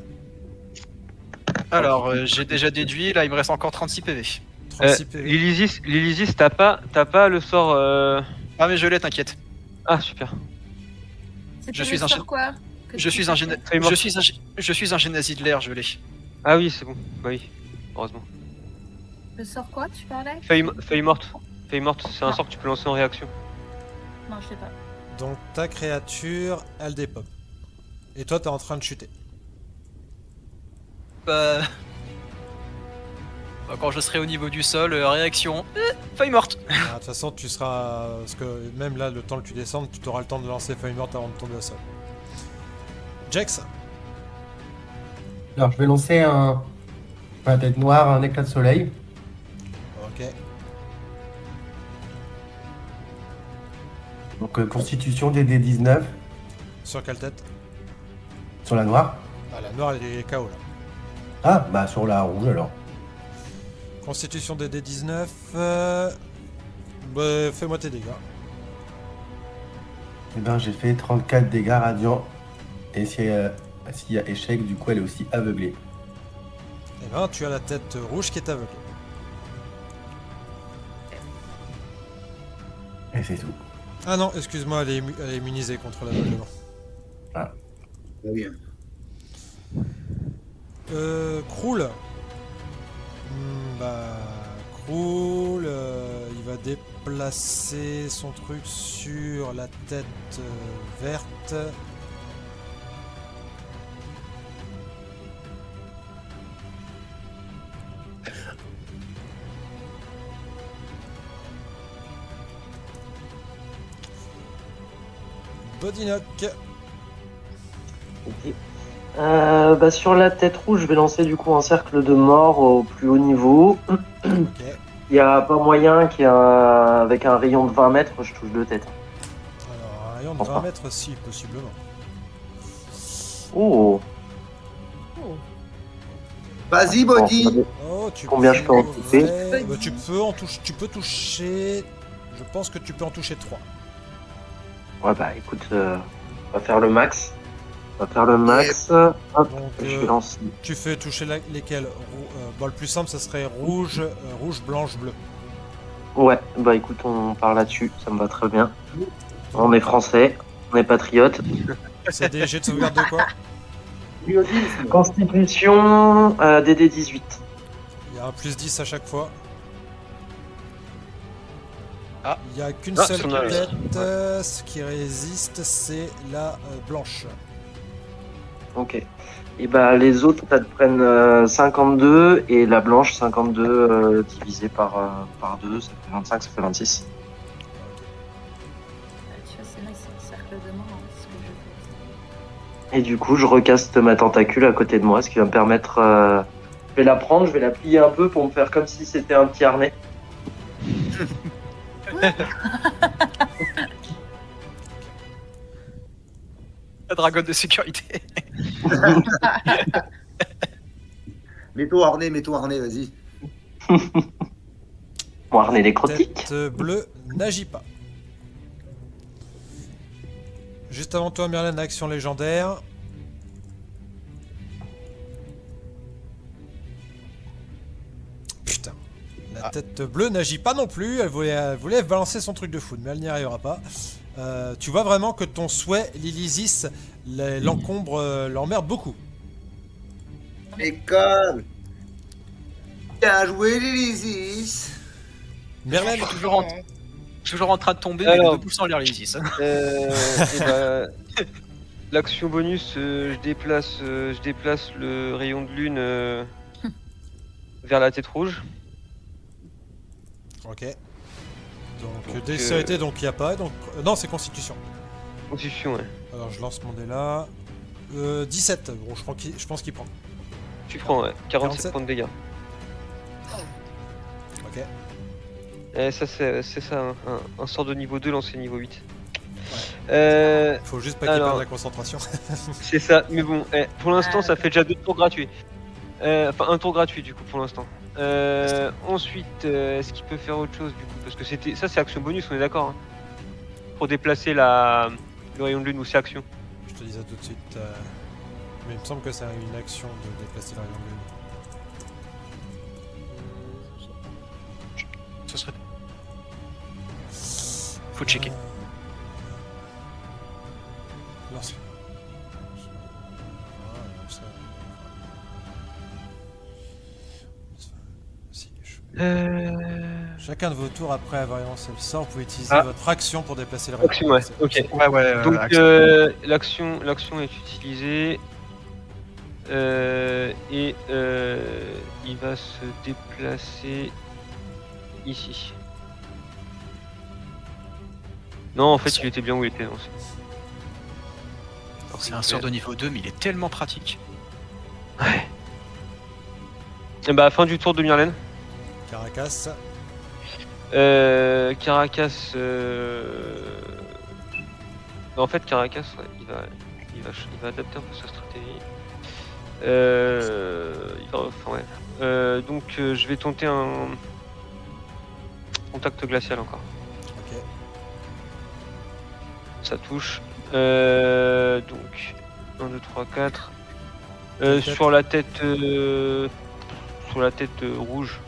Alors, j'ai déjà déduit, là il me reste encore 36 PV. 36 PV. Lilisis, t'as pas le sort... Ah mais je l'ai, t'inquiète. Ah, super. C'était Je suis le un sur quoi que Je tu suis un cherchais je suis un génésie de l'air, je l'ai. Ah oui, c'est bon. Bah oui, heureusement. Le sort quoi, tu parlais Feuille morte. Feuille morte, c'est un Ah. sort que tu peux lancer en réaction. Non, je sais pas. Donc ta créature, elle dépop. Et toi, t'es en train de chuter. Bah, quand je serai au niveau du sol, réaction, feuille morte. Ah, de toute façon, tu seras... Parce que même là, le temps que tu descendes, tu auras le temps de lancer feuille morte avant de tomber au sol. Jax, Alors, je vais lancer un tête noire, un éclat de soleil. ok. Donc, constitution des D19 Sur quelle tête? sur la noire. Ah, la noire, elle est KO là. Ah, bah sur la rouge alors. Constitution des D19. Bah, fais-moi tes dégâts. Eh ben, j'ai fait 34 dégâts radiants. Et s'il y a échec, du coup, elle est aussi aveuglée. Eh ben, tu as la tête rouge qui est aveuglée. Et c'est tout. Ah non, excuse-moi, elle est immunisée contre l'aveuglement. Ah oui. Krul. Bah, Krul, il va déplacer son truc sur la tête verte. Bodynock. Ok. Bah, sur la tête rouge, je vais lancer du coup un cercle de mort au plus haut niveau. Ok. Il n'y a pas moyen qu'avec un rayon de 20 mètres, je touche deux têtes. Alors, un rayon de 20 mètres, si, possiblement. Oh, Vas-y, bon, Body. regardez. Oh, tu Combien je peux en toucher? Ouais, bah, tu peux toucher... Je pense que tu peux en toucher 3. Ouais, bah écoute, on va faire le max. On va faire le max. Hop, Donc, je vais lancer. tu fais toucher lesquels? Bon, le plus simple, ça serait rouge, blanche, bleu. Ouais, bah écoute, on part là-dessus, ça me va très bien. On est français, on est patriote. C'est des jets de sauvegarde de quoi? Patriotisme. Constitution DD18. Il y a un plus 10 à chaque fois. Ah. Il n'y a qu'une Ah, seule si on a- tête. Ce qui résiste, c'est la blanche. Ok. Et bah les autres, ça te prennent 52 et la blanche 52 divisé par 2, ça fait 25, ça fait 26. Tu vois, c'est nice, c'est le cercle de mort, hein, c'est ce que je fais. Et du coup, je recaste ma tentacule à côté de moi, ce qui va me permettre... Je vais la prendre, je vais la plier un peu pour me faire comme si c'était un petit harnais. La dragonne de sécurité. Mets-toi harnais, vas-y. Mon harnais nécrotique. Tête bleue n'agit pas. Juste avant toi, Merlin, action légendaire. Putain. La tête bleue n'agit pas non plus. Elle voulait balancer son truc de foot, mais elle n'y arrivera pas. Tu vois vraiment que ton souhait, Lilisis, l'encombre, l'emmerde beaucoup. Et comme. Bien joué, Lilysis. Merlin, Toujours en train de tomber, Alors. mais de pouces en l'air, les Isis. Et bah, l'action bonus, je déplace le rayon de lune vers la tête rouge. Ok. Donc, Donc, dextérité, donc il n'y a pas. Donc, non, c'est constitution. Constitution, ouais. Alors, je lance mon dé là. 17. Bon, je pense qu'il prend. Tu prends, ouais. 47 47. points de dégâts. Ok. Et ça, c'est ça, un sort de niveau 2 lancé niveau 8. Faut juste pas qu'il alors- perde la concentration. C'est ça, mais bon, pour l'instant, ça fait déjà 2 tours gratuits. Enfin, un tour gratuit, du coup, pour l'instant. Ensuite, est-ce qu'il peut faire autre chose, du coup? Parce que ça, c'est action bonus, on est d'accord, hein, pour déplacer le rayon de lune, ou c'est action? Je te dis ça tout de suite. Mais il me semble que c'est une action de déplacer la rayon de lune. Ce serait. Faut checker. Chacun de vos tours après avoir lancé le sort, vous pouvez utiliser Ah. votre action pour déplacer le Action, ouais, réacteur. ok. Ouais, Donc action. l'action est utilisée. Et il va se déplacer ici. Non, en fait, il était bien où il était. Non, C'est un sort de niveau 2, mais il est tellement pratique. Ouais. Et bah, fin du tour de Myrlène. Caracas. Caracas. En fait, Caracas, ouais, il va adapter un peu sa stratégie. Donc, je vais tenter un contact glacial encore. Ok. Ça touche. Donc, 1, 2, 3, 4. Sur la tête. Rouge.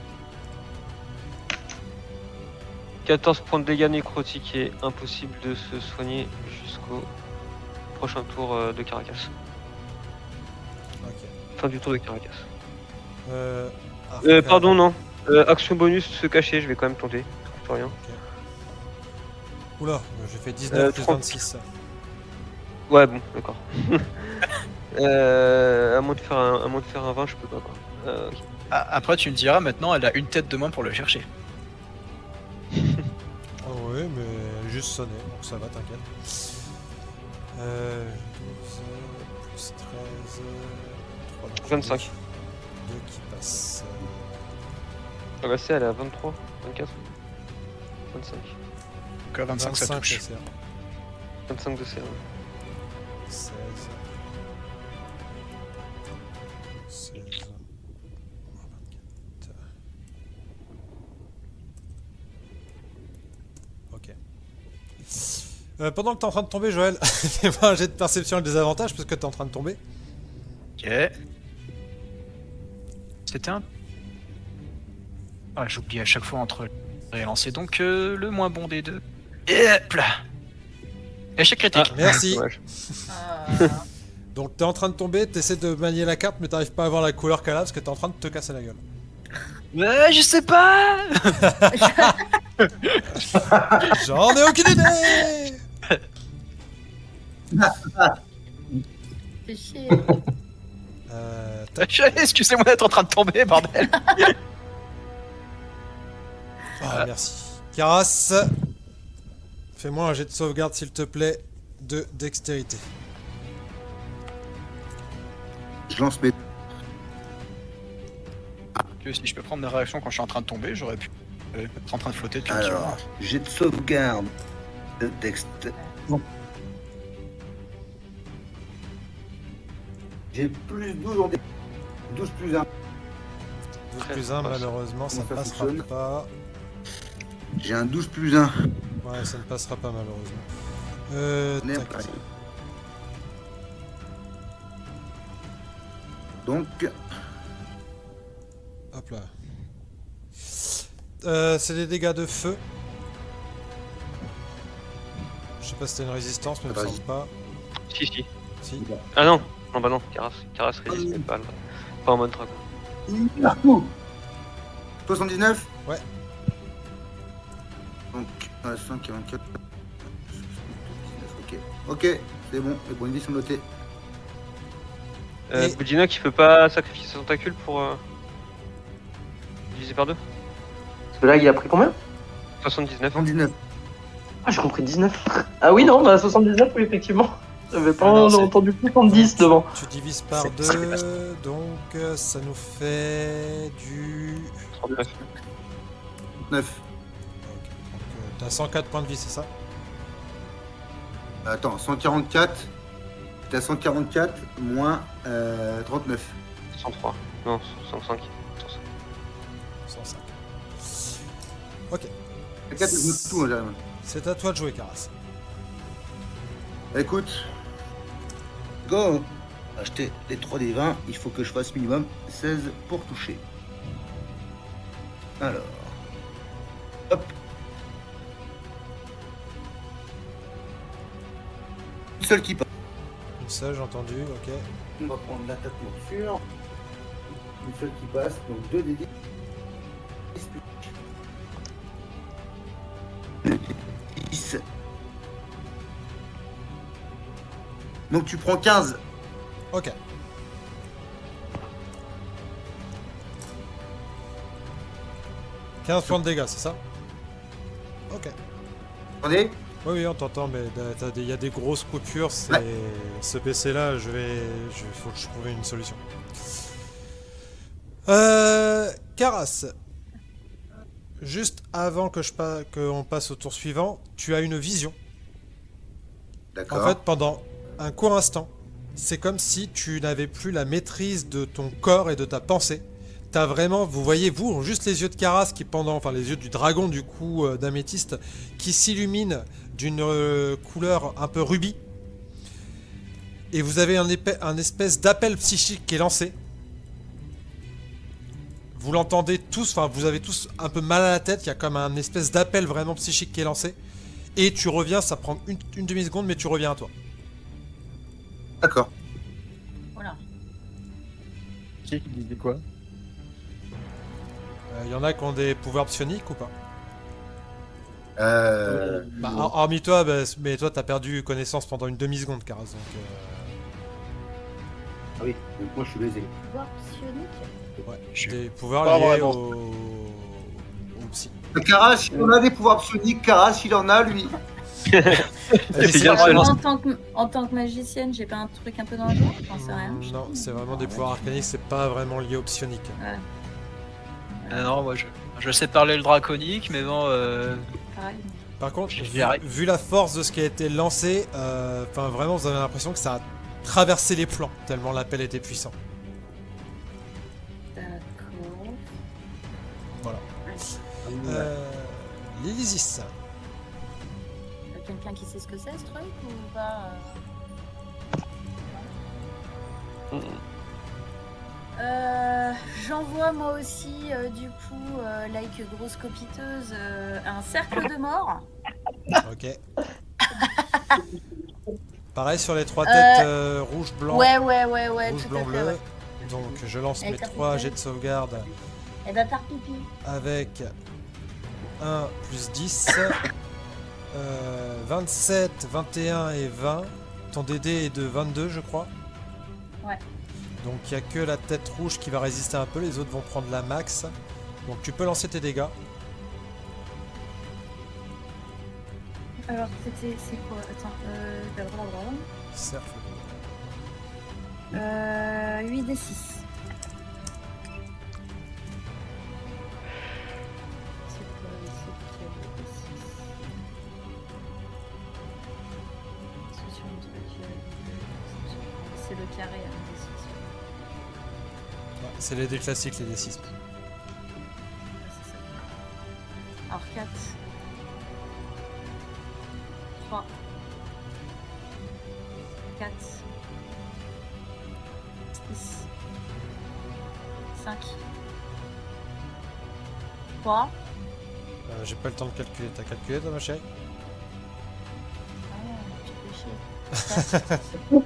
14 points de dégâts nécrotiques et impossible de se soigner jusqu'au prochain tour de Caracas. Ok. Fin du tour de Caracas. Arcane. Pardon, non. Action bonus, se cacher, je vais quand même tenter. Je trouve rien. Oula, j'ai fait 19 plus 30. 26. Ouais, bon, d'accord. À moins de faire un 20, je peux pas, quoi. Ok. Après, tu me diras, maintenant, elle a une tête de moins pour le chercher. Oh oui, mais juste sonné, donc ça va, t'inquiète. 12 plus 13... 3, 25. 2 qui passe. Ah bah, c'est, elle est à 23, 24, 25. Donc à 25, ça touche. c'est 25 de CR. 16. 16. 24. Ok. Pendant que t'es en train de tomber, Joël, fais-moi un jet de perception avec des avantages parce que t'es en train de tomber. Ok. C'était un... Ah, j'oublie à chaque fois entre et lancer. Donc le moins bon des deux. Et hop là. Échec critique. Merci. Dommage. Donc t'es en train de tomber, t'essaies de manier la carte mais t'arrives pas à voir la couleur qu'elle a parce que t'es en train de te casser la gueule. Je sais pas. J'en ai aucune idée. Fais chier. Tac. Excusez-moi d'être en train de tomber, bordel. Ah, merci. Caras, fais-moi un jet de sauvegarde s'il te plaît de dextérité. Je lance mes. Que si je peux prendre mes réactions quand je suis en train de tomber, j'aurais pu être en train de flotter depuis un petit Alors, moment. j'ai de sauvegarde de texte. J'ai plus 12 en dé. 12 plus 1. 12 plus 1, malheureusement, ça ne Comment ça passera fonctionne pas. J'ai un 12 plus 1. Ouais, ça ne passera pas, malheureusement. Merde, Tac. allez. Donc, Hop là. C'est des dégâts de feu. Je sais pas si t'as une résistance, mais il me Vas-y. semble pas. Si. Si. Ah non, bah non, Caras résiste même pas, là. Pas en mode dragon. 79. Ouais. Donc, 5, 44. Ok, c'est bon, les points de vie sont notés. Et- Boudina qui peut pas sacrifier ses tentacules pour diviser par 2. Parce que là, il a pris combien 79. 79. Ah, j'ai compris 19. Ah oui, non, bah 79, oui, effectivement. J'avais pas non, c'est- entendu 70 devant. Tu divises par C'est 2, donc ça nous fait du... 39. 9. Ok, donc t'as 104 points de vie, c'est ça? Attends, 144. T'as 144 moins 39. 103. Non, 105. 105. Ok, 4, je note tout, hein, j'arrive. c'est à toi de jouer, Caras. Écoute, go. Acheter les 3 des 20, il faut que je fasse minimum 16 pour toucher. Alors, hop. Une seule qui passe. Une seule, j'ai entendu, ok. On va prendre l'attaque morsure. Une seule qui passe, donc 2 des 10. Donc tu prends 15. Ok. « 15 points de dégâts, c'est ça? Ok. Attendez. Oui, oui, on t'entend, mais il y a des grosses coupures. C'est Ouais. ce PC-là, faut que je trouve une solution. Karas, juste avant qu'on passe au tour suivant, tu as une vision. D'accord. En fait, pendant un court instant, c'est comme si tu n'avais plus la maîtrise de ton corps et de ta pensée. T'as vraiment, vous voyez, vous, juste les yeux de Karas qui enfin les yeux du dragon du coup d'améthyste, qui s'illuminent d'une couleur un peu rubis. Et vous avez un espèce d'appel psychique qui est lancé. Vous l'entendez tous, enfin vous avez tous un peu mal à la tête, il y a comme un espèce d'appel vraiment psychique qui est lancé. Et tu reviens, ça prend une demi-seconde, mais tu reviens à toi. D'accord. Voilà. Qui disait quoi? Il y en a qui ont des pouvoirs psioniques ou pas? Bah, Non. hormis toi, bah, mais toi t'as perdu connaissance pendant une demi-seconde, Karas. Donc, Ah oui, donc moi je suis baisé. Pouvoir psionique. des pouvoirs Pas liés vraiment. au psy. Karas, il en a des pouvoirs psioniques. Karas, il en a, lui. Mais c'est bien vraiment- En tant que magicienne, j'ai pas un truc un peu dans le genre? J'en sais rien. Non, c'est vraiment des pouvoirs arcaniques, c'est pas vraiment lié au psionique. Ouais, Non, moi je sais parler le draconique, mais bon. pareil. Par contre, J'y arrive. vu la force de ce qui a été lancé, enfin vraiment vous avez l'impression que ça a traversé les plans, tellement l'appel était puissant. D'accord. Voilà. Lilisis. Quelqu'un qui sait ce que c'est ce truc ou pas? J'envoie moi aussi du coup, like grosse copiteuse, un cercle de mort. Ok. Pareil sur les trois têtes rouge, blanc, Ouais, rouge, tout blanc, à fait. bleu. Ouais. Donc je lance Et mes carte 3 de jets de sauvegarde Et bah par pipi. avec 1 plus 10, 27, 21 et 20. Ton DD est de 22 je crois. Ouais. Donc il n'y a que la tête rouge qui va résister un peu, les autres vont prendre la max. Donc tu peux lancer tes dégâts. Alors c'est quoi? Attends, blablabla. Cercle. 8 des 6. C'est le carré, hein, des 6. Ouais, c'est les dés classiques, les D6. C'est ça. Alors 4. 3. 4. 6. 5. 3. J'ai pas le temps de calculer. T'as calculé toi ma chérie? Ah, tu fais chier.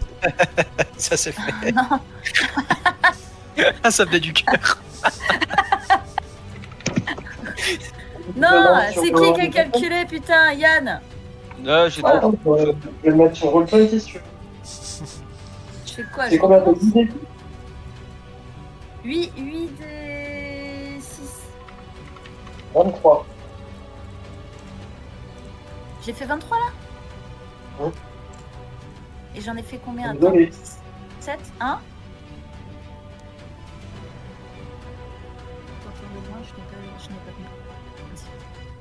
Ça c'est fait. Non. Ça venait du cœur. Non, c'est qui a calculé, putain, Yann? Là, j'ai Attends, je vais le mettre sur Roll20 si tu veux. Je fais quoi? C'est Je combien t'as recommence? 10 8 des 6. 23. J'ai fait 23 là? Ouais. Et j'en ai fait combien? Désolé. 7? 1? Je n'ai pas bien.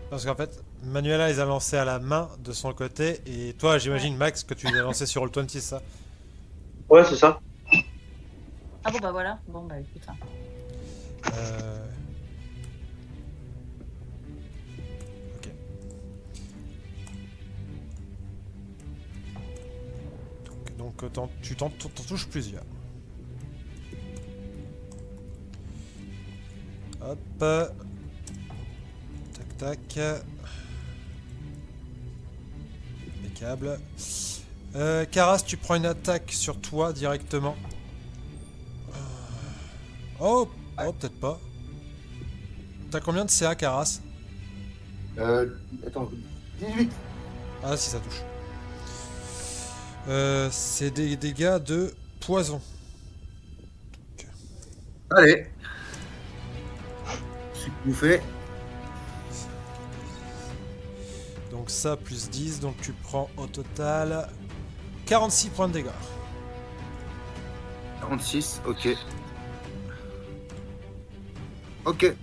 Parce qu'en fait, Manuela les a lancés à la main de son côté. Et toi, j'imagine, Max, que tu les as lancés sur Roll20, c'est ça? Ouais, c'est ça. Ah bon bah voilà. Bon bah écoute. Hein. Ok. Donc tu t'en touches plusieurs. Hop. Tac tac. Impeccable. Karas, tu prends une attaque sur toi directement. Oh, peut-être pas. T'as combien de CA, Karas? Attends, 18. Ah, si ça touche. C'est des dégâts de poison. Allez. C'est bouffé. Donc ça, plus 10, donc tu prends au total 46 points de dégâts. 46, ok. Ok.